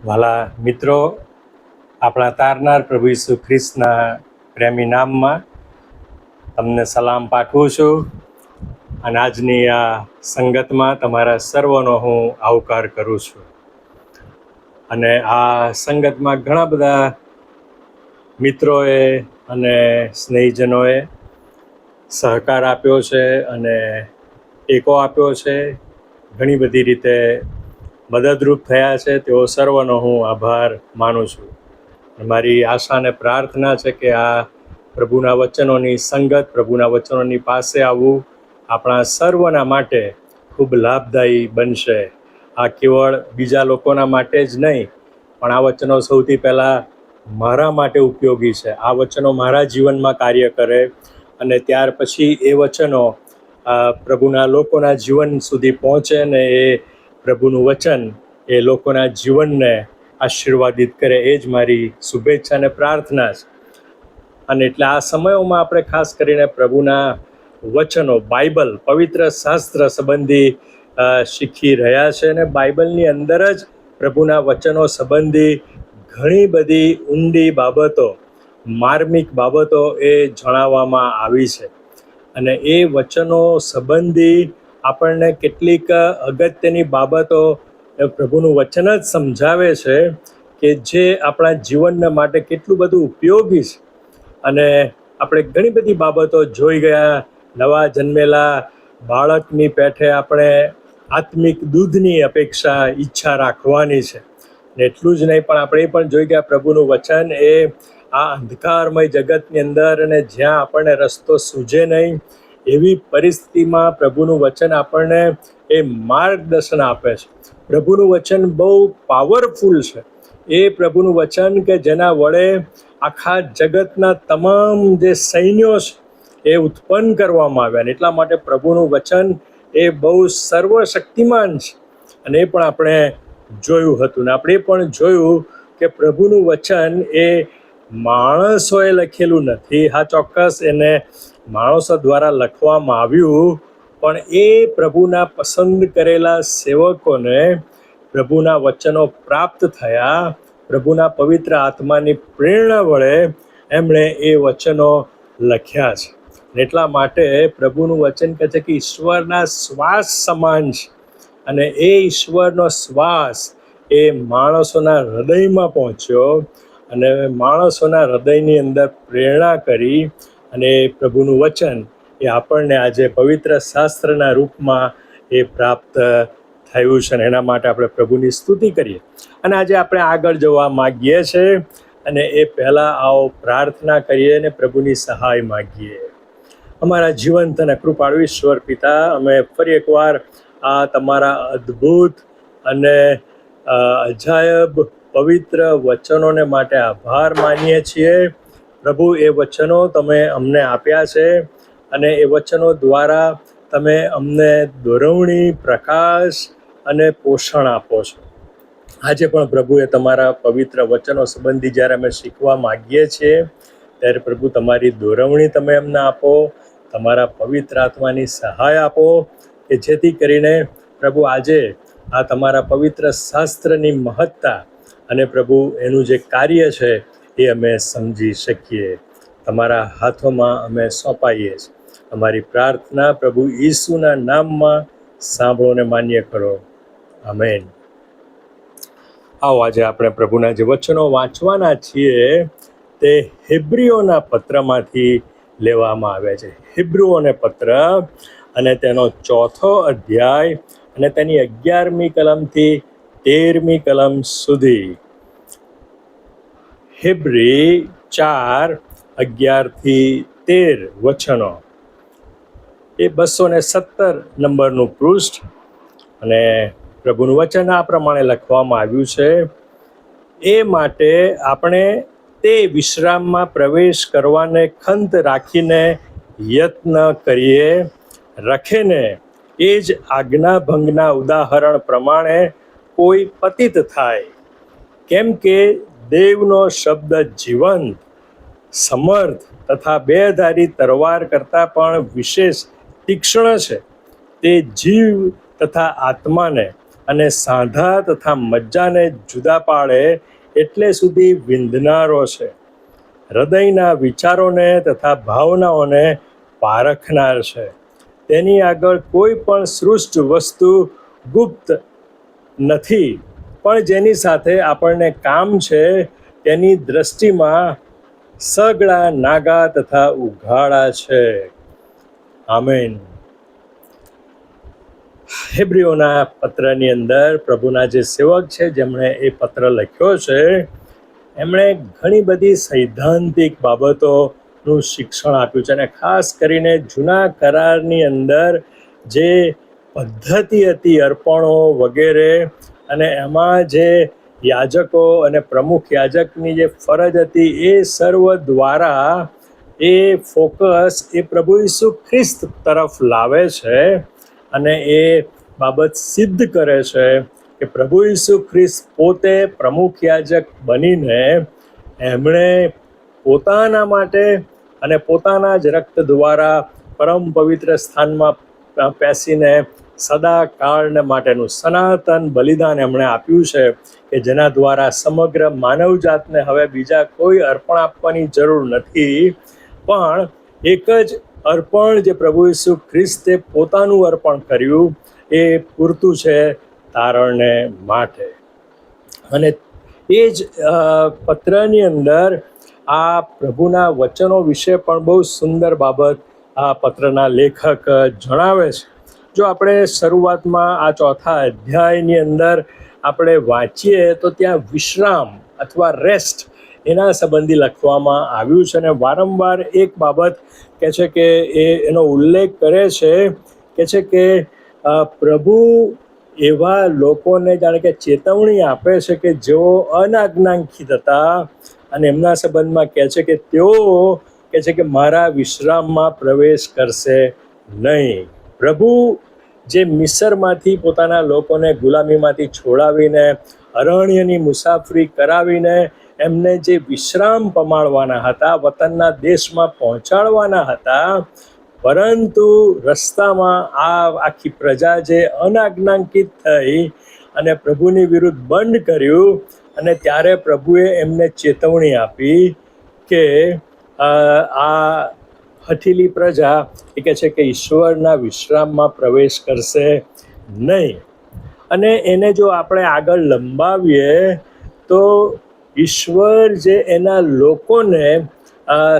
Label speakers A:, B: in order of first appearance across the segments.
A: વાલા મિત્રો, આપણા તારનાર પ્રભુ ઈસુ ખ્રિસ્તના પ્રેમી નામમાં તમને સલામ પાઠવું છું અને આજની આ સંગતમાં તમારા સર્વનો હું આવકાર કરું છું. અને આ સંગતમાં ઘણા બધા મિત્રોએ અને સ્નેહીજનોએ સહકાર આપ્યો છે અને ટેકો આપ્યો છે, ઘણી બધી રીતે મદદરૂપ થયા છે. તેઓ સર્વનો હું આભાર માનું છું. મારી આશા અને પ્રાર્થના છે કે આ પ્રભુના વચનોની સંગત, પ્રભુના વચનોની પાસે આવવું આપણા સર્વના માટે ખૂબ લાભદાયી બનશે. આ કેવળ બીજા લોકોના માટે જ નહીં, પણ આ વચનો સૌથી પહેલાં મારા માટે ઉપયોગી છે. આ વચનો મારા જીવનમાં કાર્ય કરે અને ત્યાર પછી એ વચનો પ્રભુના લોકોના જીવન સુધી પહોંચે ને એ પ્રભુનું વચન એ લોકોના જીવનને આશીર્વાદિત કરે. એ જ મારી શુભેચ્છા અને પ્રાર્થના છે. અને એટલે આ સમયોમાં આપણે ખાસ કરીને પ્રભુના વચનો, બાઇબલ, પવિત્ર શાસ્ત્ર સંબંધી શીખી રહ્યા છે. અને બાઇબલની અંદર જ પ્રભુના વચનો સંબંધી ઘણી બધી ઊંડી બાબતો, માર્મિક બાબતો એ જણાવવામાં આવી છે. અને એ વચનો સંબંધી આપણને કેટલીક અગત્યની બાબતો પ્રભુનું વચન જ સમજાવે છે કે જે આપણા જીવનના માટે કેટલું બધું ઉપયોગી છે. અને આપણે ઘણી બધી બાબતો જોઈ ગયા. નવા જન્મેલા બાળકની પેઠે આપણે આત્મિક દૂધની અપેક્ષા, ઈચ્છા રાખવાની છે. ને એટલું જ નહીં, પણ આપણે એ પણ જોઈ ગયા પ્રભુનું વચન એ આ અંધકારમય જગતની અંદર અને જ્યાં આપણને રસ્તો સૂઝે નહીં એવી પરિસ્થિતિમાં પ્રભુનું વચન આપણને એ માર્ગદર્શન આપે છે. પ્રભુનું વચન બહુ પાવરફુલ છે. એ પ્રભુનું વચન કે જેના વડે આખા જગતના તમામ જે સૈન્યો છે એ ઉત્પન્ન કરવામાં આવ્યા. એટલા માટે પ્રભુનું વચન એ બહુ સર્વશક્તિમાન છે. અને એ પણ આપણે જોયું હતું. ને આપણે પણ જોયું કે પ્રભુનું વચન એ માણસોએ લખેલું નથી. હા, ચોક્કસ એને માણસો દ્વારા લખવામાં આવ્યું, પણ એ પ્રભુના પસંદ કરેલા સેવકોને પ્રભુના વચનો પ્રાપ્ત થયા. પ્રભુના પવિત્ર આત્માની પ્રેરણા વડે એમણે એ વચનો લખ્યા છે. એટલા માટે પ્રભુનું વચન કહે છે કે ઈશ્વરના શ્વાસ સમાન છે. અને એ ઈશ્વરનો શ્વાસ એ માણસોના હૃદયમાં પહોંચ્યો અને માણસોના હૃદયની અંદર પ્રેરણા કરી. અને પ્રભુનું વચન એ આપણને આજે પવિત્ર શાસ્ત્રના રૂપમાં એ પ્રાપ્ત થયું છે. અને એના માટે આપણે પ્રભુની સ્તુતિ કરીએ. અને આજે આપણે આગળ જવા માગીએ છીએ. અને એ પહેલાં આવો પ્રાર્થના કરીએ અને પ્રભુની સહાય માગીએ. અમારા જીવંત અને કૃપાળુ ઈશ્વર પિતા, અમે ફરી એકવાર આ તમારા અદ્ભુત અને અજાયબ પવિત્ર વચનોને માટે આભાર માનીએ છીએ. પ્રભુ, એ વચનો તમે અમને આપ્યા છે અને એ વચનો દ્વારા તમે અમને દોરવણી, પ્રકાશ અને પોષણ આપો છો. આજે પણ પ્રભુ, એ તમારા પવિત્ર વચનો સંબંધી જ્યારે અમે શીખવા માગીએ છીએ ત્યારે પ્રભુ તમારી દોરવણી તમે અમને આપો, તમારા પવિત્ર આત્માની સહાય આપો કે જેથી કરીને પ્રભુ આજે આ તમારા પવિત્ર શાસ્ત્રની મહત્તા અને પ્રભુ એનું જે કાર્ય છે એ અમે સમજી શકીએ. તમારા હાથોમાં અમે સોંપાઈએ છીએ. અમારી પ્રાર્થના પ્રભુ ઈસુના નામમાં સાંભળો ને માન્ય કરો. આમેન. આવો આજે આપણે પ્રભુના જે વચનો વાંચવાના છીએ તે હિબ્રીઓના પત્રમાંથી લેવામાં આવ્યા છે. હિબ્રુઓને પત્ર અને તેનો 4થો અધ્યાય અને તેની 11મી કલમથી 13મી કલમ સુધી. હિબ્રી 4:11-13 વચનો. એ 217 નંબરનું પૃષ્ઠ. અને પ્રભુનું વચન આ પ્રમાણે લખવામાં આવ્યું છે. એ માટે આપણે તે વિશ્રામમાં પ્રવેશ કરવાને ખંત રાખીને યત્ન કરીએ, રખેને એ જ આજ્ઞાભંગના ઉદાહરણ પ્રમાણે કોઈ પતિત થાય. કેમ કે દેવનો શબ્દ જીવંત, સમર્થ તથા બેધારી તલવાર કરતાં પણ વિશેષ તીક્ષ્ણ છે. તે જીવ તથા આત્માને અને સાંધા તથા મજ્જાને જુદા પાડે એટલે સુધી વિંધનારો છે. હૃદયના વિચારોને તથા ભાવનાઓને પારખનાર છે. તેની આગળ કોઈ પણ સૃષ્ટ વસ્તુ ગુપ્ત નથી, પણ જેની સાથે આપણને કામ છે તેની દ્રષ્ટિમાં સગળા નાગા તથા ઉઘાડા છે. આમેન. હેબ્રીઓના પત્રની અંદર પ્રભુના જે સેવક છે, જેમણે એ પત્ર લખ્યો છે, એમણે ઘણી બધી સૈદ્ધાંતિક બાબતોનું શિક્ષણ આપ્યું છે. અને ખાસ કરીને જૂના કરારની અંદર જે પદ્ધતિ હતી અર્પણો વગેરે, અને એમાં જે યાજકો અને પ્રમુખ યાજકની જે ફરજ હતી, એ સર્વ દ્વારા એ ફોકસ એ પ્રભુ ઈસુ ખ્રિસ્ત તરફ લાવે છે. અને એ બાબત સિદ્ધ કરે છે કે પ્રભુ ઈસુ ખ્રિસ્ત પોતે પ્રમુખ યાજક બનીને એમણે પોતાના માટે અને પોતાના જ રક્ત દ્વારા પરમ પવિત્ર સ્થાનમાં પેસીને સદા કાળને માટેનું સનાતન બલિદાન એમણે આપ્યું છે, કે જેના દ્વારા સમગ્ર માનવજાતને હવે બીજા કોઈ અર્પણ આપવાની જરૂર નથી, પણ એક જ અર્પણ જે પ્રભુ ઈસુ ખ્રિસ્તે પોતાનું અર્પણ કર્યું એ પૂરતું છે તારણને માટે. અને એ જ પત્રની અંદર આ પ્રભુના વચનો વિશે પણ બહુ સુંદર બાબત આ પત્રના લેખક જણાવે છે. જો આપણે શરૂઆતમાં આ 4થા અધ્યાયની અંદર આપણે વાંચીએ તો ત્યાં વિશ્રામ અથવા રેસ્ટ એના સંબંધી લખવામાં આવ્યું છે. અને વારંવાર એક બાબત કે છે કે એનો ઉલ્લેખ કરે છે કે પ્રભુ એવા લોકોને જાણે કે ચેતવણી આપે છે કે જેઓ અનાજ્ઞાંકિત હતા, અને એમના સંબંધમાં કહે છે કે તેઓ કહે છે કે મારા વિશ્રામમાં પ્રવેશ કરશે નહીં. પ્રભુ જે મિસરમાંથી પોતાના લોકોને ગુલામીમાંથી છોડાવીને અરણ્યની મુસાફરી કરાવીને એમને જે વિશ્રામ પમાડવાના હતા, વતનના દેશમાં પહોંચાડવાના હતા, પરંતુ રસ્તામાં આ આખી પ્રજા જે અનાજ્ઞાંકિત થઈ અને પ્રભુની વિરુદ્ધ બંધ કર્યું, અને ત્યારે પ્રભુએ એમને ચેતવણી આપી કે આ હઠીલી પ્રજા એ કહે છે કે ઈશ્વરના વિશ્રામમાં પ્રવેશ કરશે નહીં. અને એને જો આપણે આગળ લંબાવીએ તો ઈશ્વર જે એના લોકોને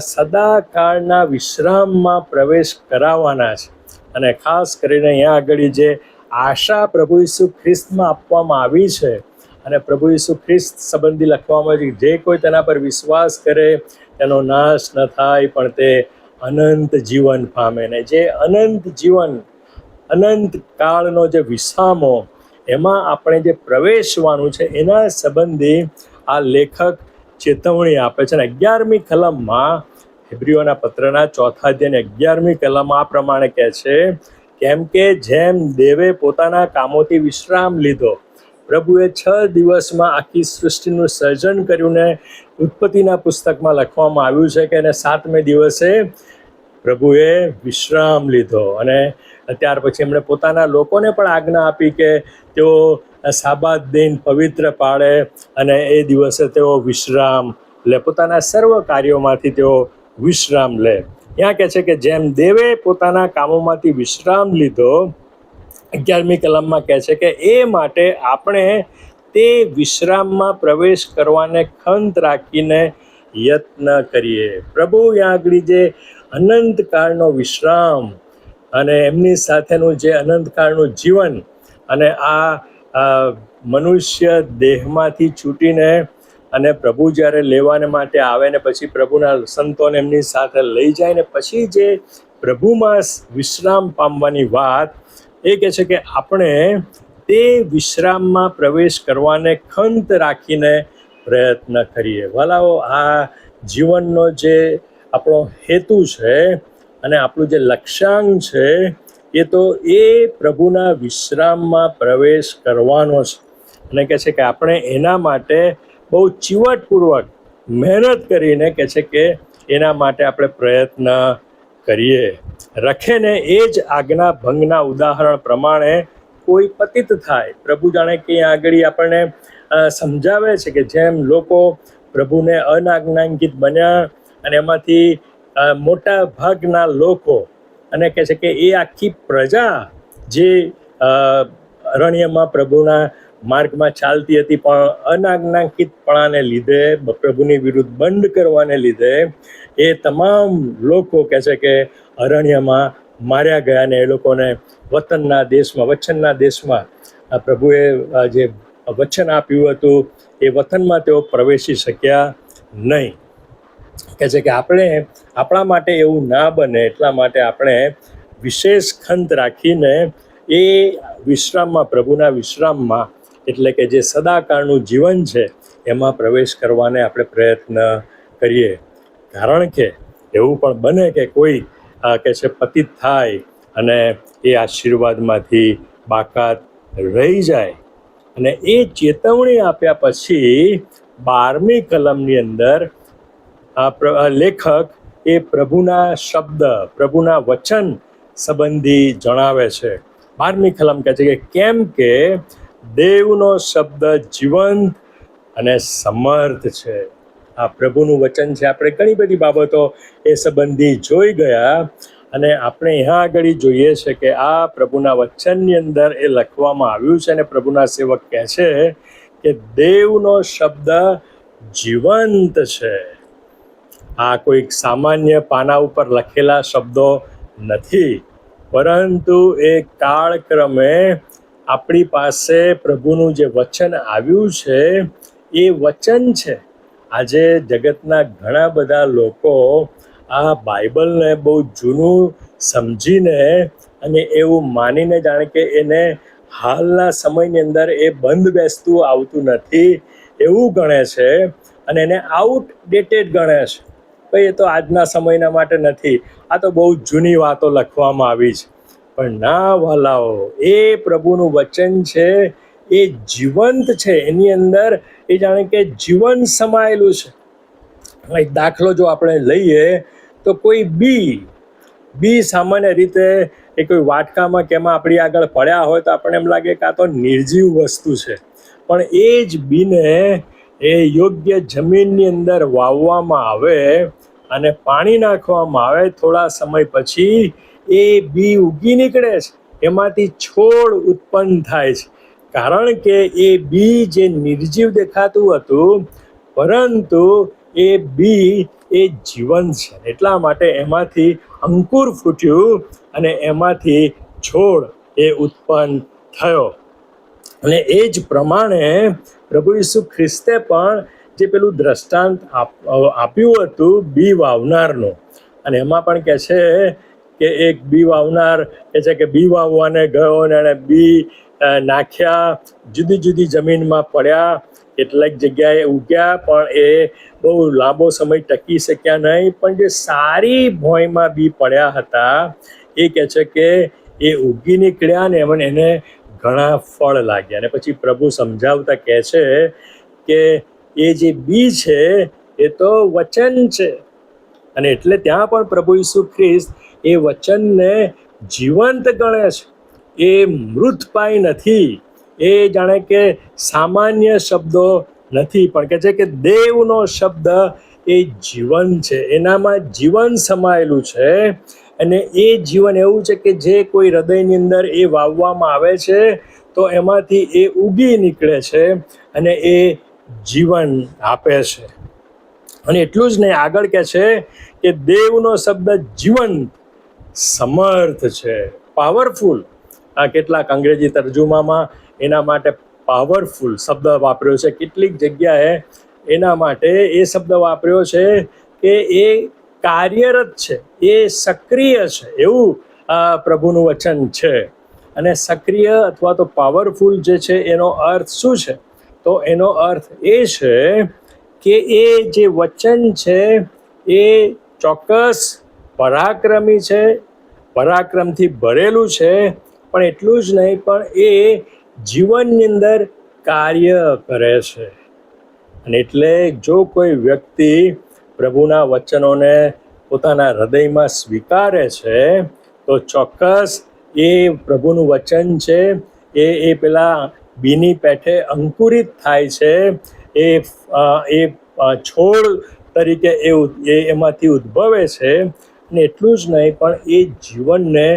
A: સદાકાળના વિશ્રામમાં પ્રવેશ કરાવવાના છે. અને ખાસ કરીને અહીંયા આગળ જે આશા પ્રભુ ઈસુ ખ્રિસ્તમાં આપવામાં આવી છે, અને પ્રભુ ઈસુ ખ્રિસ્ત સંબંધી લખવામાં આવે છે, જે કોઈ તેના પર વિશ્વાસ કરે તેનો નાશ ન થાય પણ તે અનંત જીવન પામે. ને જે અનંત જીવન, અનંત કાળનો જે વિસામો, એમાં આપણે જે પ્રવેશવાનું છે એના સંબંધી આ લેખક ચેતવણી આપે છે. અને 11મી કલમમાં, હેબ્રીઓના પત્રના 4થા અધ્યાયની 11મી કલમમાં આ પ્રમાણે કહે છે, કેમ કે જેમ દેવે પોતાના કામોથી વિશ્રામ લીધો, પ્રભુએ 6 દિવસમાં આખી સૃષ્ટિનું સર્જન કર્યું, ને ઉત્પત્તિના પુસ્તકમાં લખવામાં આવ્યું છે કે એને 7મે દિવસે પ્રભુએ વિશ્રામ લીધો. અને ત્યાર પછી એમણે પોતાના લોકોને પણ આજ્ઞા આપી કે તેઓ સાબાત દિન પવિત્ર પાડે અને એ દિવસે તેઓ વિશ્રામ લે, પોતાના સર્વ કાર્યોમાંથી તેઓ વિશ્રામ લે. ત્યાં કહે છે કે જેમ દેવે પોતાના કામોમાંથી વિશ્રામ લીધો, 11મી કલમમાં કહે છે કે એ માટે આપણે તે વિશ્રામમાં પ્રવેશ કરવાને ખંત રાખીને યત્ન કરીએ. પ્રભુ ત્યાં આગળ જે અનંતકાળનો વિશ્રામ અને એમની સાથેનું જે અનંતકાળનું જીવન, અને આ મનુષ્ય દેહમાંથી છૂટીને અને પ્રભુ જ્યારે લેવાને માટે આવે ને પછી પ્રભુના સંતોને એમની સાથે લઈ જાય ને પછી જે પ્રભુમાં વિશ્રામ પામવાની વાત, એ કહે છે કે આપણે તે વિશ્રામમાં પ્રવેશ કરવાને ખંત રાખીને પ્રયત્ન કરીએ. વાલાઓ, આ જીવનનો જે આપણો હેતુ છે અને આપણું જે લક્ષ્યાંક છે, એ તો એ પ્રભુના વિશ્રામમાં પ્રવેશ કરવાનો છે. અને કહે છે કે આપણે એના માટે બહુ ચીવટપૂર્વક મહેનત કરીને કહે છે કે એના માટે આપણે પ્રયત્ન કરીએ. રખેને એ જ આજ્ઞા ભંગના ઉદાહરણ પ્રમાણે કોઈ પતિત થાય. પ્રભુ જાણે કે અહીંયા આગળ આપણને સમજાવે છે કે જેમ લોકો પ્રભુને અનાજ્ઞાંકિત બન્યા અને એમાંથી મોટા ભાગના લોકો, અને કહે છે કે એ આખી પ્રજા જે અરણ્યમાં પ્રભુના માર્ગમાં ચાલતી હતી, પણ અનાજ્ઞાંકિતપણાને લીધે, પ્રભુની વિરુદ્ધ બંધ કરવાને લીધે એ તમામ લોકો કહે છે કે અરણ્યમાં માર્યા ગયા, અને એ લોકોને વચનના દેશમાં પ્રભુએ જે વચન આપ્યું હતું એ વતનમાં તેઓ પ્રવેશી શક્યા નહીં. કહે છે કે આપણે આપણા માટે એવું ના બને એટલા માટે આપણે વિશેષ ખંત રાખીને એ વિશ્રામમાં, પ્રભુના વિશ્રામમાં, એટલે કે જે સદાકાળનું જીવન છે એમાં પ્રવેશ કરવાને આપણે પ્રયત્ન કરીએ. કારણ કે એવું પણ બને કે કોઈ કે છે પતિત થાય અને એ આશીર્વાદમાંથી બાકાત રહી જાય. અને એ ચેતવણી આપ્યા પછી 12મી કલમની અંદર લેખક એ પ્રભુના શબ્દ, પ્રભુના વચન સંબંધી જણાવે છે. 12મી કલમ કહે છે કે કેમ કે દેવનો શબ્દ જીવંત અને સમર્થ છે. આ પ્રભુનું વચન છે. આપણે ઘણી બધી બાબતો એ સંબંધી જોઈ ગયા, અને આપણે અહીંયા આગળ જોઈએ છે કે આ પ્રભુના વચનની અંદર એ લખવામાં આવ્યું છે, અને પ્રભુના સેવક કહે છે કે દેવનો શબ્દ જીવંત છે. આ કોઈક સામાન્ય પાના ઉપર લખેલા શબ્દો નથી, પરંતુ એ કાળક્રમે આપણી પાસે પ્રભુનું જે વચન આવ્યું છે એ વચન છે. આજે જગતના ઘણા બધા લોકો આ બાઇબલને બહુ જૂનું સમજીને અને એવું માનીને જાણે કે એને હાલના સમયની અંદર એ બંધ બેસતું આવતું નથી એવું ગણે છે, અને એને આઉટડેટેડ ગણે છે. ભાઈ એ તો આજના સમયના માટે નથી, આ તો બહુ જૂની વાતો લખવામાં આવી છે. પણ ના વાલાઓ, એ પ્રભુનું વચન છે એ જીવંત છે. એની અંદર એ જાણે કે જીવન સમાયેલું છે. એક દાખલો જો આપણે લઈએ તો કોઈ બી સામાન્ય રીતે એ કોઈ વાટકામાં કે એમાં આપણી આગળ પડ્યા હોય તો આપણને એમ લાગે કે આ તો નિર્જીવ વસ્તુ છે. પણ એ જ બીને એ યોગ્ય જમીનની અંદર વાવવામાં આવે અને પાણી નાખવામાં આવે, થોડા સમય પછી એ બી ઉગી નીકળે છે, એમાંથી છોડ ઉત્પન્ન થાય છે. કારણ કે એ બી જે નિર્જીવ દેખાતું હતું, પરંતુ એ બી એ જીવંત છે. એટલા માટે એમાંથી અંકુર ફૂટ્યું અને એમાંથી છોડ એ ઉત્પન્ન થયો. અને એ જ પ્રમાણે પ્રભુ ઈસુ ખ્રિસ્તે પણ જે પેલું દ્રષ્ટાંત આપ્યું હતું બી વાવનારનું, અને એમાં પણ કહે છે કે એક બી વાવનાર કહે છે કે બી વાવવાને ગયો અને એણે બી નાખ્યા, જુદી જુદી જમીનમાં પડ્યા, કેટલાક જગ્યાએ ઉગ્યા, પણ એ બહુ લાંબો સમય ટકી શક્યા નહીં. પણ જે સારી ભોંયમાં બી પડ્યા હતા એ કહે છે કે એ ઉગી નીકળ્યા ને એને ઘણા ફળ લાગ્યા. અને પછી પ્રભુ સમજાવતા કહે છે કે એ જે બી છે એ તો વચન છે. અને એટલે ત્યાં પણ પ્રભુ ઈસુ ખ્રિસ્ત એ વચનને જીવંત ગણે છે. એ મૃતપાય નથી, એ જાણે કે સામાન્ય શબ્દો નથી, પણ કહે છે કે દેવનો શબ્દ એ જીવન છે, એનામાં જીવન સમાયેલું છે. અને એ જીવન એવું છે કે જે કોઈ હૃદયની અંદર એ વાવવામાં આવે છે તો એમાંથી એ ઉગી નીકળે છે અને એ જીવન આપે છે. અને એટલું જ નહીં, આગળ કહે છે કે દેવનો શબ્દ જીવંત, સમર્થ છે, પાવરફુલ. આ કેટલાક અંગ્રેજી તર્જુમામાં એના માટે પાવરફુલ શબ્દ વાપર્યો છે. કેટલીક જગ્યાએ એના માટે એ શબ્દ વાપર્યો છે કે એ કાર્યરત છે, એ સક્રિય છે, એવું પ્રભુનું વચન છે. અને સક્રિય અથવા તો પાવરફુલ જે છે એનો અર્થ શું છે? તો એનો અર્થ એ છે કે એ જે વચન છે એ ચોક્કસ પરાક્રમી છે, પરાક્રમથી ભરેલું છે. પણ એટલું જ નહીં, પણ એ જીવનની અંદર કાર્ય કરે છે. અને એટલે જો કોઈ વ્યક્તિ પ્રભુના વચનોને પોતાના હૃદયમાં સ્વીકારે છે તો ચોક્કસ એ પ્રભુનું વચન છે એ પેલા બીની પેઠે અંકુરિત થાય છે, એ છોડ તરીકે એમાંથી ઉદ્ભવે છે. અને એટલું જ નહીં પણ એ જીવનને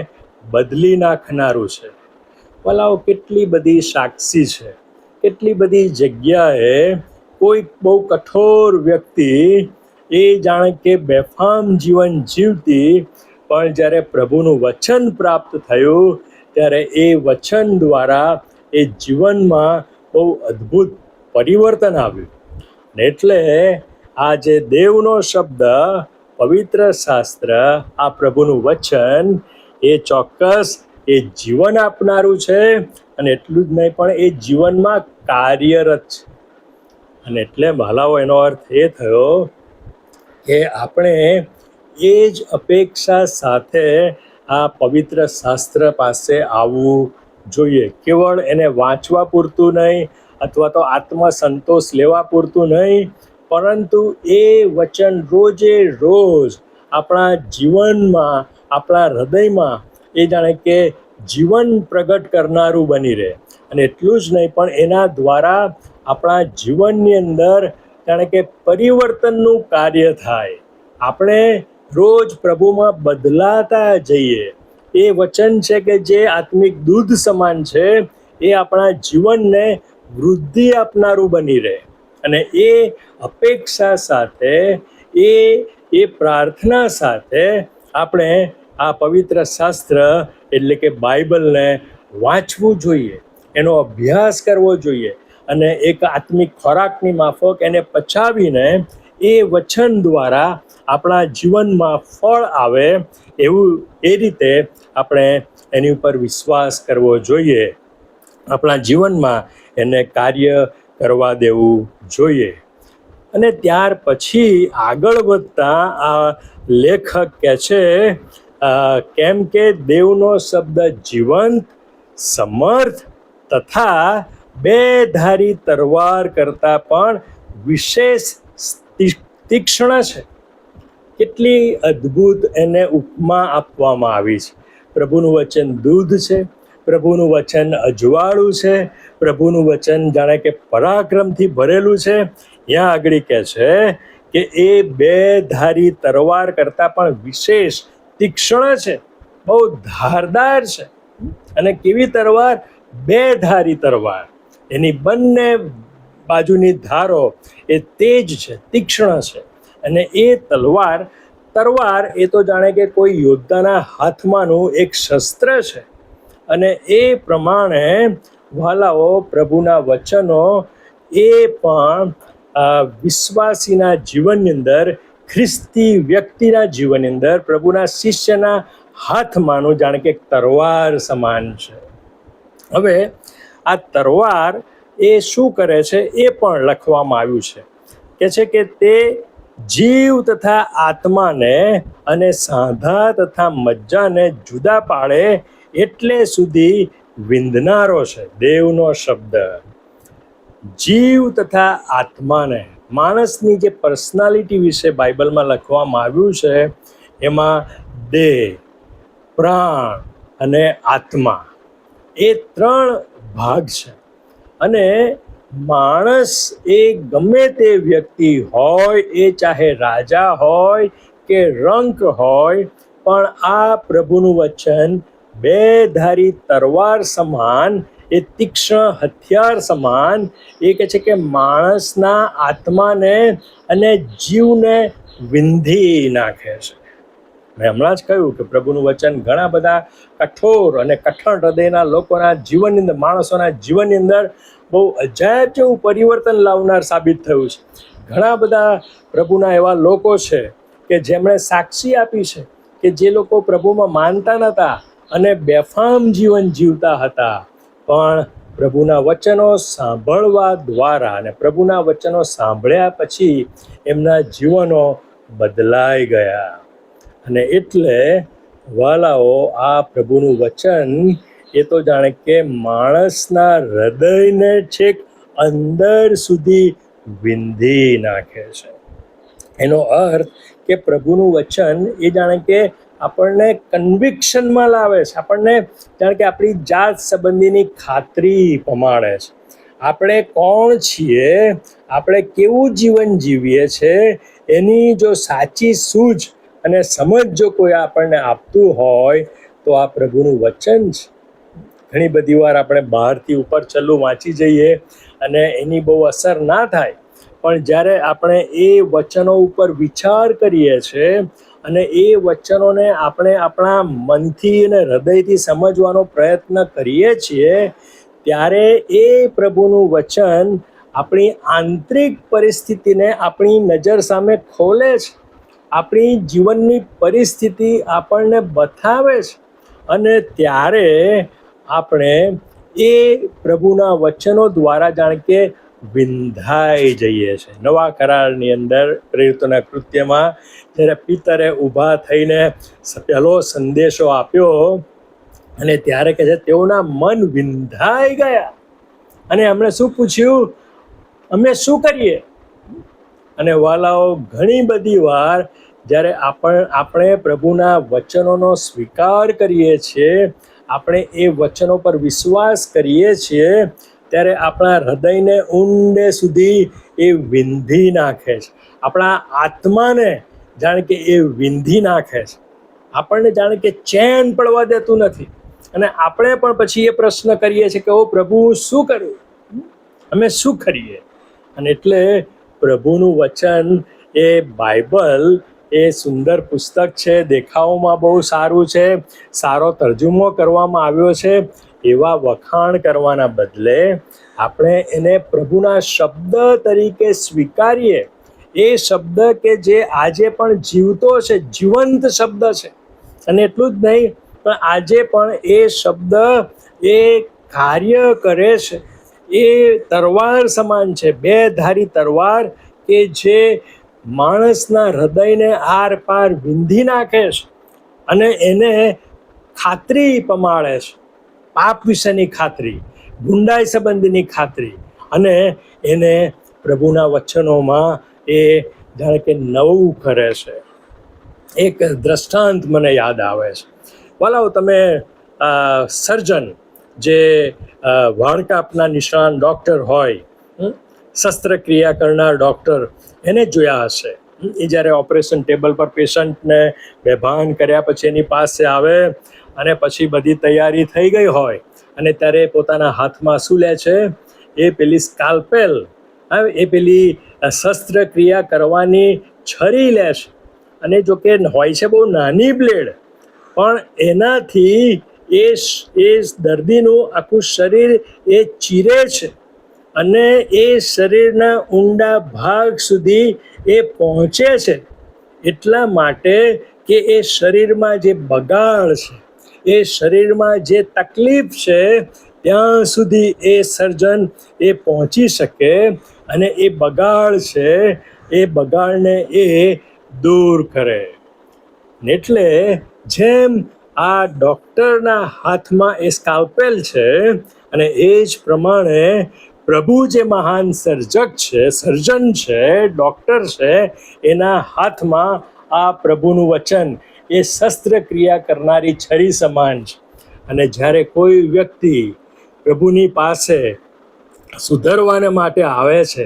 A: બદલી નાખનારું છે. ભલાઓ કેટલી બધી સાક્ષી છે, કેટલી બધી જગ્યાએ કોઈ બહુ કઠોર વ્યક્તિ એ જાણે કે બેફામ જીવન જીવતી, પણ જ્યારે પ્રભુનું વચન પ્રાપ્ત થયું ત્યારે એ વચન દ્વારા એ જીવનમાં બહુ અદ્ભુત પરિવર્તન આવ્યું. એટલે આ જે દેવનો શબ્દ, પવિત્ર શાસ્ત્ર, આ પ્રભુનું વચન, એ ચોક્કસ એ જીવન આપનારું છે. અને એટલું જ નહીં પણ એ જીવનમાં કાર્યરત છે. અને એટલે ભલાઓ એનો અર્થ એ થયો કે આપણે એ જ અપેક્ષા સાથે આ પવિત્ર શાસ્ત્ર પાસે આવવું જોઈએ. કેવળ એને વાંચવા પૂરતું નહીં, અથવા તો આત્મસંતોષ લેવા પૂરતું નહીં, પરંતુ એ વચન રોજે રોજ આપણા જીવનમાં, આપણા હૃદયમાં એ જાણે કે જીવન પ્રગટ કરનારું બની રહે. અને એટલું જ નહીં પણ એના દ્વારા આપણા જીવનની અંદર જાણે કે પરિવર્તનનું કાર્ય થાય. આપણે રોજ પ્રભુમાં બદલાતા જઈએ. એ વચન છે કે જે આત્મિક દૂધ સમાન છે, એ આપણા જીવનને વૃદ્ધિ આપનારું બની રહે. અને એ અપેક્ષા સાથે, એ પ્રાર્થના સાથે આપણે આ પવિત્ર શાસ્ત્ર એટલે કે બાઇબલને વાંચવું જોઈએ, એનો અભ્યાસ કરવો જોઈએ, અને એક આત્મિક ખોરાકની માફક એને પચાવીને એ વચન દ્વારા આપણા જીવનમાં ફળ આવે, એવું એ રીતે આપણે એની ઉપર વિશ્વાસ કરવો જોઈએ. આપણા જીવનમાં એને કાર્ય કરવા દેવું જોઈએ. અને ત્યાર પછી આગળ વધતા આ લેખક કહે છે, કેમ કે દેવનો શબ્દ જીવંત, સમર્થ તથા બે ધારી તરવાર કરતાં પણ વિશેષ તીક્ષ્ણ છે. કેટલી અદ્ભુત એને ઉપમા આપવામાં આવી છે. પ્રભુનું વચન દૂધ છે, પ્રભુનું વચન અજવાળું છે, પ્રભુનું વચન જાણે કે પરાક્રમથી ભરેલું છે. ત્યાં આગળ કહે છે કે એ બે ધારી તરવાર કરતાં પણ વિશેષ તીક્ષ્ણ છે, બહુ ધારદાર છે. અને કેવી તરવાર? બે ધારી તરવાર. એની બંને બાજુની ધારો એ તેજ છે, તીક્ષ્ણ છે. અને એ તરવાર એ તો જાણે કે કોઈ યોદ્ધાના હાથમાંનું એક શસ્ત્ર છે. અને એ પ્રમાણે વાલાઓ, પ્રભુના વચનો એ પણ વિશ્વાસીના જીવનની અંદર, ખ્રિસ્તી વ્યક્તિના જીવનની અંદર, પ્રભુના શિષ્યના હાથમાંનું જાણે કે તરવાર સમાન છે. હવે આ તરવાર એ શું કરે છે એ પણ લખવામાં આવ્યું છે. કે છે કે તે જીવ તથા આત્માને અને સાંધા તથા મજ્જાને જુદા પાડે એટલે સુધી વિંધનારો છે. દેવનો શબ્દ જીવ તથા આત્માને, માણસની જે પર્સનાલિટી વિશે બાઇબલમાં લખવામાં આવ્યું છે, એમાં દેહ, પ્રાણ અને આત્મા, એ ત્રણ ભાગ છે. અને માણસ એ ગમે તે વ્યક્તિ હોય, એ ચાહે રાજા હોય કે રંક હોય, પણ આ પ્રભુનું વચન બે ધારી તરવાર સમાન, એ તીક્ષ્ણ હથિયાર સમાન, એ કહે છે કે માણસના આત્માને અને જીવને વિંધી નાખે છે. મેં હમણાં જ કહ્યું કે પ્રભુનું વચન ઘણા બધા કઠોર અને કઠણ હૃદયના લોકોના જીવનની અંદર, માણસોના જીવનની અંદર બહુ અજાયબ જેવું પરિવર્તન લાવનાર સાબિત થયું છે. ઘણા બધા પ્રભુના એવા લોકો છે કે જેમણે સાક્ષી આપી છે કે જે લોકો પ્રભુમાં માનતા નહોતા અને બેફામ જીવન જીવતા હતા, પણ પ્રભુના વચનો સાંભળવા દ્વારા અને પ્રભુના વચનો સાંભળ્યા પછી એમના જીવનો બદલાઈ ગયા. અને એટલે વાલાઓ, આ પ્રભુનું વચન એ તો જાણે કે માણસના હૃદયને છેક અંદર સુધી વિંધી નાખે છે. એનો અર્થ કે પ્રભુનું વચન એ જાણે કે આપણને કન્વિક્શનમાં લાવે છે, આપણને જાણ કે આપણી જાત સંબંધીની ખાતરી પમાડે છે. આપણે કોણ છીએ, આપણે કેવું જીવન જીવીએ છીએ, એની જો સાચી સૂઝ અને સમજ જો કોઈ આપણને આપતું હોય તો આ પ્રભુનું વચન છે. ઘણી બધી વાર આપણે બહારથી ઉપર છેલ્લું વાંચી જઈએ અને એની બહુ અસર ના થાય, પણ જ્યારે આપણે એ વચનો ઉપર વિચાર કરીએ છીએ અને એ વચનોને આપણે આપણા મનથી અને હૃદયથી સમજવાનો પ્રયત્ન કરીએ છીએ, ત્યારે એ પ્રભુનું વચન આપણી આંતરિક પરિસ્થિતિને આપણી નજર સામે ખોલે છે, આપણી જીવનની પરિસ્થિતિ આપણને બતાવે છે, અને ત્યારે આપણે એ પ્રભુના વચનો દ્વારા જાણ કે વિંધાઈ જઈએ છીએ. નવા કરારની અંદર પ્રેરિતોના કૃત્યમાં જ્યારે પિતરે ઊભા થઈને પહેલો સંદેશો આપ્યો અને ત્યારે કહે છે તેઓના મન વિંધાઈ ગયા અને એમણે શું પૂછ્યું, અમે શું કરીએ? અને વાલાઓ, ઘણી બધી વાર જ્યારે આપણે પ્રભુના વચનોનો સ્વીકાર કરીએ છીએ, આપણે એ વચનો પર વિશ્વાસ કરીએ છીએ, ત્યારે આપણા હૃદયને ઊંડે સુધી એ વિંધી નાખે છે, આપણા આત્માને જાણે કે એ વિંધી નાખે છે, આપણને જાણે કે ચેન પડવા દેતું નથી. અને આપણે પણ પછી એ પ્રશ્ન કરીએ છીએ કે ઓ પ્રભુ, શું કરું, અમે શું કરીએ? અને એટલે પ્રભુનું વચન એ બાઇબલ એ સુંદર પુસ્તક છે, દેખાવમાં બહુ સારું છે, સારો તર્જુમો કરવામાં આવ્યો છે, એવા વખાણ કરવાના બદલે આપણે એને પ્રભુના શબ્દ તરીકે સ્વીકારીએ. એ શબ્દ કે જે આજે પણ જીવતો છે, જીવંત શબ્દ છે, અને એટલું જ નહીં પણ આજે પણ એ શબ્દ એ કાર્ય કરે છે. એ તરવાર સમાન છે, બે ધારી તરવાર કે જે માણસના હૃદયને આર પાર વિંધી નાખે છે અને એને ખાતરી પમાડે છે, પાપ વિશેની ખાતરી, ગુંડાઈ સંબંધીની ખાતરી, અને એને પ્રભુના વચનોમાં એ જાણે કે નવું કરે છે. એક દ્રષ્ટાંત મને યાદ આવે છે. વાલાઓ, તમે સર્જન જે વાળકાપના નિષ્ણાત ડૉક્ટર હોય, શસ્ત્રક્રિયા કરનાર ડૉક્ટર, એને જોયા હશે. એ જ્યારે ઓપરેશન ટેબલ પર પેશન્ટને બેભાન કર્યા પછી એની પાસે આવે અને પછી બધી તૈયારી થઈ ગઈ હોય અને ત્યારે પોતાના હાથમાં શું લે છે? એ પેલી સ્કાલ્પેલ, એ પેલી શસ્ત્રક્રિયા કરવાની છરી લે છે. અને જો કે હોય છે બહુ નાની બ્લેડ, પણ એનાથી એ દર્દીનું આખું શરીર એ ચીરે છે અને એ શરીરના ઊંડા ભાગ સુધી એ પહોંચે છે, એટલા માટે કે એ શરીરમાં જે બગાડ છે, એ શરીરમાં જે તકલીફ છે, ત્યાં સુધી એ સર્જન એ પહોંચી શકે અને એ બગાડ છે, એ બગાડને એ દૂર કરે. એટલે જેમ આ ડૉક્ટરના હાથમાં એ સ્કાલ્પેલ છે, અને એ જ પ્રમાણે પ્રભુ જે મહાન સર્જક છે, સર્જન છે, ડૉક્ટર છે, એના હાથમાં આ પ્રભુનું વચન એ શસ્ત્રક્રિયા કરનારી છરી સમાન છે. અને જ્યારે કોઈ વ્યક્તિ પ્રભુની પાસે સુધરવાને માટે આવે છે,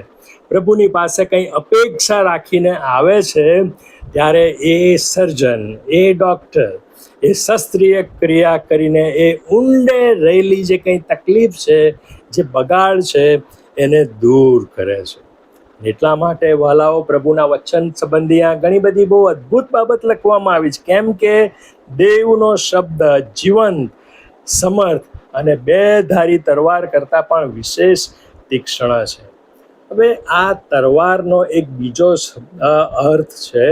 A: પ્રભુની પાસે કંઈ અપેક્ષા રાખીને આવે છે, ત્યારે એ સર્જન, એ ડૉક્ટર એ શસ્ત્રીય ક્રિયા કરીને એ ઊંડે રહેલી જે કંઈ તકલીફ છે, જે બગાડ છે, એને દૂર કરે છે. એટલા માટે વાલાઓ, પ્રભુના વચન સંબંધી આ ઘણી બધી બહુ અદ્ભુત બાબત લખવામાં આવી છે, કેમ કે દેવનો શબ્દ જીવંત, સમર્થ અને બે ધારી તરવાર કરતાં પણ વિશેષ તીક્ષ્ણ છે. હવે આ તરવારનો એક બીજો અર્થ છે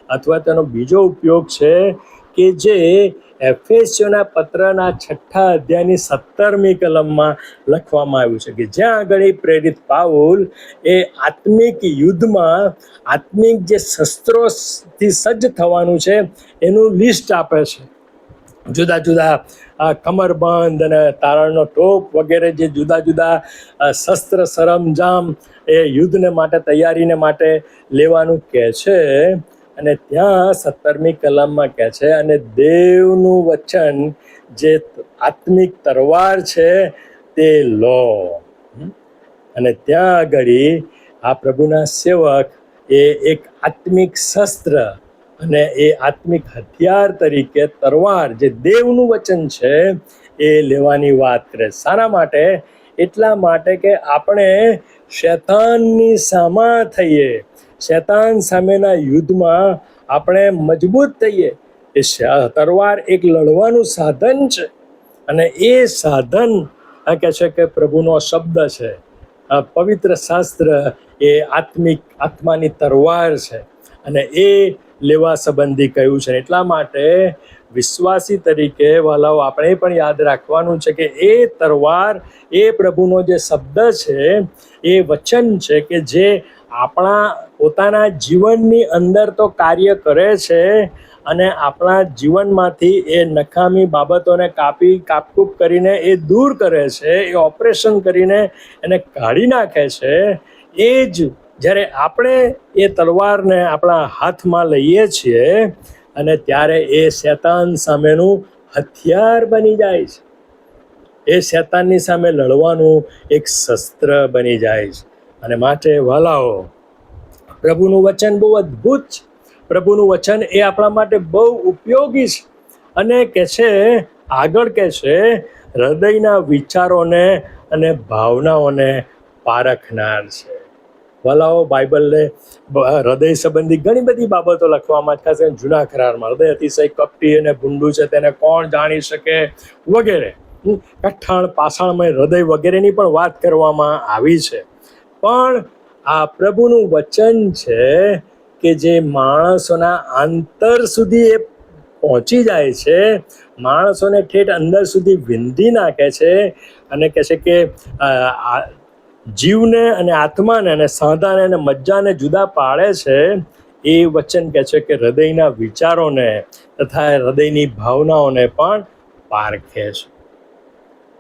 A: અથવા તેનો બીજો ઉપયોગ છે કે જે એફેસીયોના પત્રના 6 અધ્યાયની 17મી કલમમાં લખવામાં આવ્યું છે, કે જ્યાં આગળ પ્રેરિત પાઉલ એ આત્મિક યુદ્ધમાં આત્મિક જે શસ્ત્રોથી સજ્જ થવાનું છે એનું લિસ્ટ આપે છે. જુદા જુદા કમરબંધ અને તારણનો ટોપ વગેરે જે જુદા જુદા શસ્ત્ર સરંજામ એ યુદ્ધને માટે, તૈયારીને માટે લેવાનું કહે છે. અને ત્યાં 17મી કલમમાં કહે છે, અને દેવનું વચન જે આત્મિક તરવાર છે તે લો. અને ત્યાં આગળ આ પ્રભુના સેવક એ એક આત્મિક શસ્ત્ર અને એ આત્મિક હથિયાર તરીકે તરવાર જે દેવનું વચન છે એ લેવાની વાત કરે. શાના માટે? એટલા માટે કે આપણે શૈતાનની સામા થઈએ, શૈતાન સામેના યુદ્ધમાં આપણે મજબૂત થઈએ. એ તરવાર એક લડવાનું સાધન છે અને એ સાધન આ કહે છે કે પ્રભુનો શબ્દ છે. પવિત્ર શાસ્ત્ર એ આત્માની તરવાર છે અને એ લેવા સંબંધી કહ્યું છે. એટલા માટે વિશ્વાસી તરીકે વાલાઓ આપણે પણ યાદ રાખવાનું છે કે એ તરવાર એ પ્રભુનો જે શબ્દ છે એ વચન છે કે જે આપણા પોતાના જીવનની અંદર તો કાર્ય કરે છે અને આપણા જીવનમાંથી એ નકામી બાબતોને કાપકૂપ કરીને એ દૂર કરે છે, એ ઓપરેશન કરીને એને કાઢી નાખે છે. એ જ જ્યારે આપણે એ તલવારને આપણા હાથમાં લઈએ છીએ અને ત્યારે એ શૈતાન સામેનું હથિયાર બની જાય છે. એ શૈતાનની સામે લડવાનું એક શસ્ત્ર બની જાય છે. અને માટે વાલાઓ, પ્રભુનું વચન બહુ અદ્ભુત છે. પ્રભુનું વચન એ આપણા માટે બહુ ઉપયોગી છે અને કે છે આગળ કે છે હૃદયના વિચારોને અને ભાવનાઓને પારખનાર છે. વાલાઓ, બાઇબલને હૃદય સંબંધી ઘણી બધી બાબતો લખવામાં, ખાસ કરીને જૂના કરારમાં હૃદય અતિશય કપટી અને ભૂંડું છે, તેને કોણ જાણી શકે વગેરે, કઠણ પાષાણમય હૃદય વગેરેની પણ વાત કરવામાં આવી છે. પણ આ પ્રભુનું વચન છે કે જે માણસોના અંતર સુધી એ પહોંચી જાય છે, માણસોને ઠેઠ અંદર સુધી વિંધી નાખે છે અને કહે છે કે જીવને અને આત્માને અને સાંધાને અને મજ્જાને જુદા પાડે છે. એ વચન કહે છે કે હૃદયના વિચારોને તથા હૃદયની ભાવનાઓને પણ પારખે છે.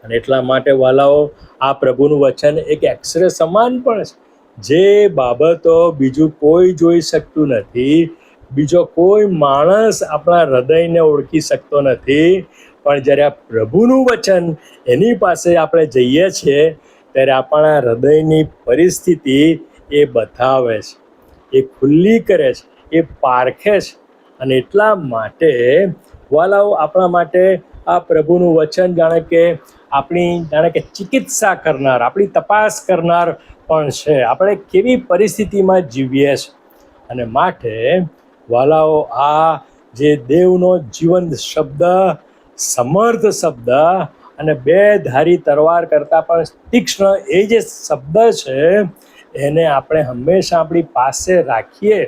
A: અને એટલા માટે વાલાઓ, આ પ્રભુનું વચન એક એક્સરે સમાન પણ છે. જે બાબતો બીજું કોઈ જોઈ શકતું નથી, બીજો કોઈ માણસ આપણા હૃદયને ઓળખી શકતો નથી, પણ જ્યારે આ પ્રભુનું વચન એની પાસે આપણે જઈએ છીએ ત્યારે આપણા હૃદયની પરિસ્થિતિ એ બતાવે છે, એ ખુલ્લી કરે છે, એ પારખે છે. અને એટલા માટે વાલાઓ, આપણા માટે આ પ્રભુનું વચન જાણે કે ચિકિત્સા કરનાર, આપણી તપાસ કરનાર પણ છે. આપણે કેવી પરિસ્થિતિમાં જીવીએ છીએ. અને માટે વાલાઓ, આ જે દેવનો જીવંત શબ્દ, સમર્થ શબ્દ અને બે ધારી તરવાર કરતાં પણ તીક્ષ્ણ એ જે શબ્દ છે એને આપણે હંમેશા આપણી પાસે રાખીએ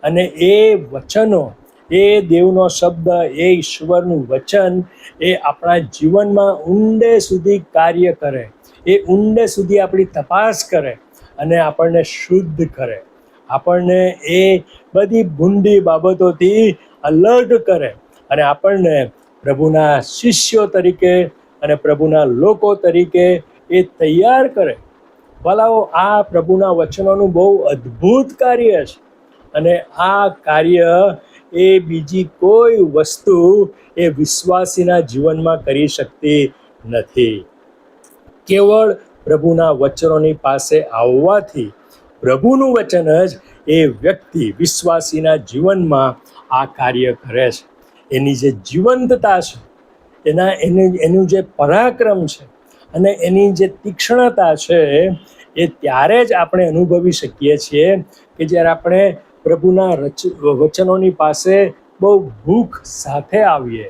A: અને એ વચનો, એ દેવનો શબ્દ, એ ઈશ્વરનું વચન એ આપણા જીવનમાં ઊંડે સુધી કાર્ય કરે, એ ઊંડે સુધી આપણી તપાસ કરે અને આપણને શુદ્ધ કરે, આપણને એ બધી ભૂંડી બાબતોથી અલગ કરે અને આપણને પ્રભુના શિષ્યો તરીકે અને પ્રભુના લોકો તરીકે એ તૈયાર કરે. ભલાઓ, આ પ્રભુના વચનોનું બહુ અદ્ભુત કાર્ય છે અને આ કાર્ય એ બીજી કોઈ વસ્તુ એ વિશ્વાસીના જીવનમાં કરી શકતી નથી. કેવળ પ્રભુના વચનોની પાસે આવવાથી પ્રભુનું વચન જ એ વ્યક્તિ વિશ્વાસીના જીવનમાં આ કાર્ય કરે છે. એની જે જીવંતતા છે, એનું જે પરાક્રમ છે અને એની જે તીક્ષ્ણતા છે એ ત્યારે જ આપણે અનુભવી શકીએ છીએ કે જ્યારે આપણે પ્રભુના વચનોની પાસે બહુ ભૂખ સાથે આવીએ,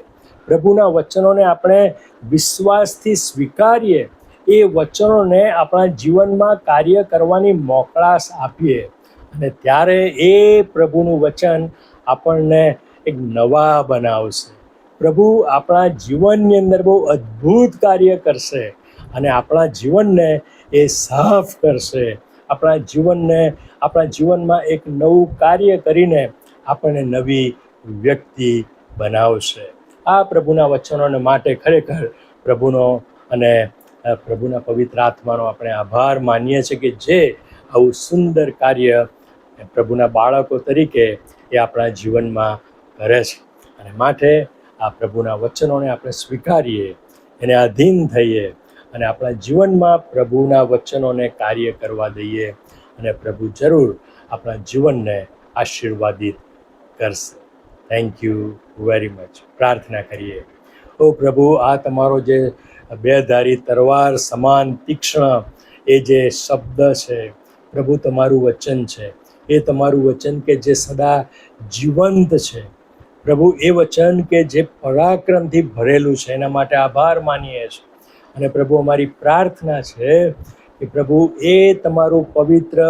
A: પ્રભુના વચનોને આપણે વિશ્વાસથી સ્વીકારીએ, એ વચનોને આપણા જીવનમાં કાર્ય કરવાની મોકળાશ આપીએ અને ત્યારે એ પ્રભુનું વચન આપણને એક નવા બનાવશે. પ્રભુ આપણા જીવનની અંદર બહુ અદ્ભુત કાર્ય કરશે અને આપણા જીવનને એ સાફ કરશે, આપણા જીવનમાં એક નવું કાર્ય કરીને આપણને નવી વ્યક્તિ બનાવશે. આ પ્રભુના વચનોને માટે ખરેખર પ્રભુનો અને પ્રભુના પવિત્ર આત્માનો આપણે આભાર માનીએ છીએ કે જે આવું સુંદર કાર્ય પ્રભુના બાળકો તરીકે એ આપણા જીવનમાં કરે છે. અને માટે આ પ્રભુના વચનોને આપણે સ્વીકારીએ, એને આધીન થઈએ અને આપણા જીવનમાં પ્રભુના વચનોને કાર્ય કરવા દઈએ, અને પ્રભુ જરૂર આપણા જીવનને આશીર્વાદિત કરશે. Thank you very much. પ્રાર્થના કરીએ. ઓ પ્રભુ, આ તમારો જે બેધારી તલવાર સમાન તીક્ષ્ણ એ જે શબ્દ છે પ્રભુ, તમારું વચન છે, એ તમારું વચન કે જે સદા જીવંત છે પ્રભુ, એ વચન કે જે પરાક્રમથી ભરેલું છે, એના માટે આભાર માનીએ છીએ. અને પ્રભુ, અમારી પ્રાર્થના છે કે પ્રભુ, એ તમારું પવિત્ર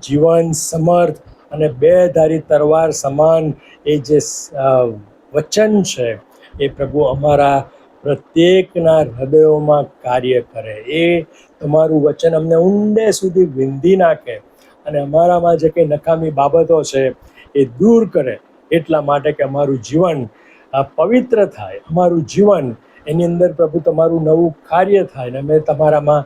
A: જીવન સમર્થ અને બેધારી તલવાર સમાન એ જે વચન છે એ પ્રભુ અમારા પ્રત્યેકના હૃદયોમાં કાર્ય કરે. એ તમારું વચન અમને ઊંડે સુધી વિંધી નાખે અને અમારામાં જે કંઈ નકામી બાબતો છે એ દૂર કરે, એટલા માટે કે અમારું જીવન પવિત્ર થાય, અમારું જીવન એની અંદર પ્રભુ તમારું નવું કાર્ય થાય ને અમે તમારામાં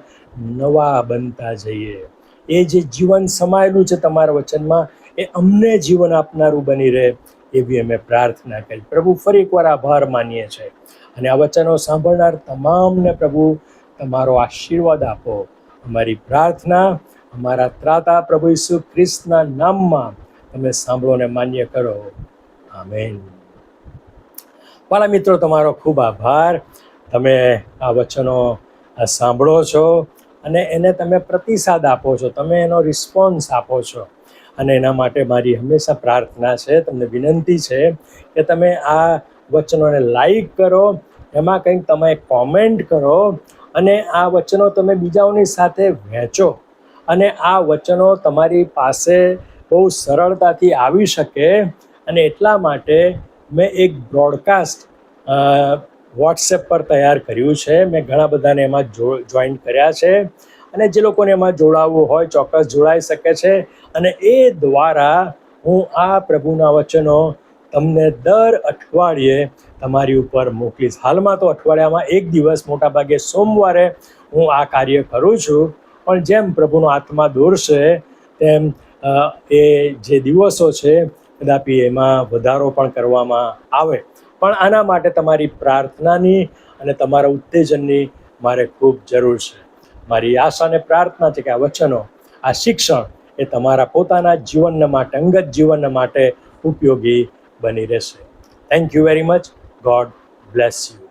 A: નવા બનતા જઈએ. એ જે જીવન સમાયેલું છે તમારા વચનમાં, એ અમને જીવન આપનારું બની રહે એવી અમે પ્રાર્થના કરી. પ્રભુ, ફરી એકવાર આભાર માનીએ છીએ અને આ વચનો સાંભળનાર તમામને પ્રભુ તમારો આશીર્વાદ આપો. અમારી પ્રાર્થના અમારા ત્રાતા પ્રભુ ઈસુ ખ્રિસ્તના નામમાં તમે સાંભળો ને માન્ય કરો. આમેન. વાલા મિત્રો, તમારો ખૂબ આભાર. તમે આ વચનો સાંભળો છો અને એને તમે પ્રતિસાદ આપો છો, તમે એનો રિસ્પોન્સ આપો છો. અને એના માટે મારી હંમેશા પ્રાર્થના છે, તમને વિનંતી છે કે તમે આ વચનોને લાઈક કરો, એમાં કંઈક તમે કોમેન્ટ કરો અને આ વચનો તમે બીજાઓની સાથે વહેંચો. અને આ વચનો તમારી પાસે બહુ સરળતાથી આવી શકે, અને એટલા માટે મેં એક બ્રોડકાસ્ટ વોટ્સએપ પર તૈયાર કર્યું છે. મેં ઘણા બધાને એમાં જોઈન કર્યા છે, અને જે લોકોને એમાં જોડાવવું હોય ચોક્કસ જોડાઈ શકે છે. અને એ દ્વારા હું આ પ્રભુના વચનો તમને દર અઠવાડિયે તમારી ઉપર મોકલીશ. હાલમાં તો અઠવાડિયામાં એક દિવસ, મોટાભાગે સોમવારે હું આ કાર્ય કરું છું, પણ જેમ પ્રભુનો આત્મા દોરશે તેમ એ જે દિવસો છે કદાપી એમાં વધારો પણ કરવામાં આવે. પણ આના માટે તમારી પ્રાર્થનાની અને તમારા ઉત્તેજનની મારે ખૂબ જરૂર છે. મારી આશા અને પ્રાર્થના છે કે આ વચનો, આ શિક્ષણ એ તમારા પોતાના જીવનના માટે, અંગત જીવનના માટે ઉપયોગી બની રહેશે. Thank you very much. God bless you.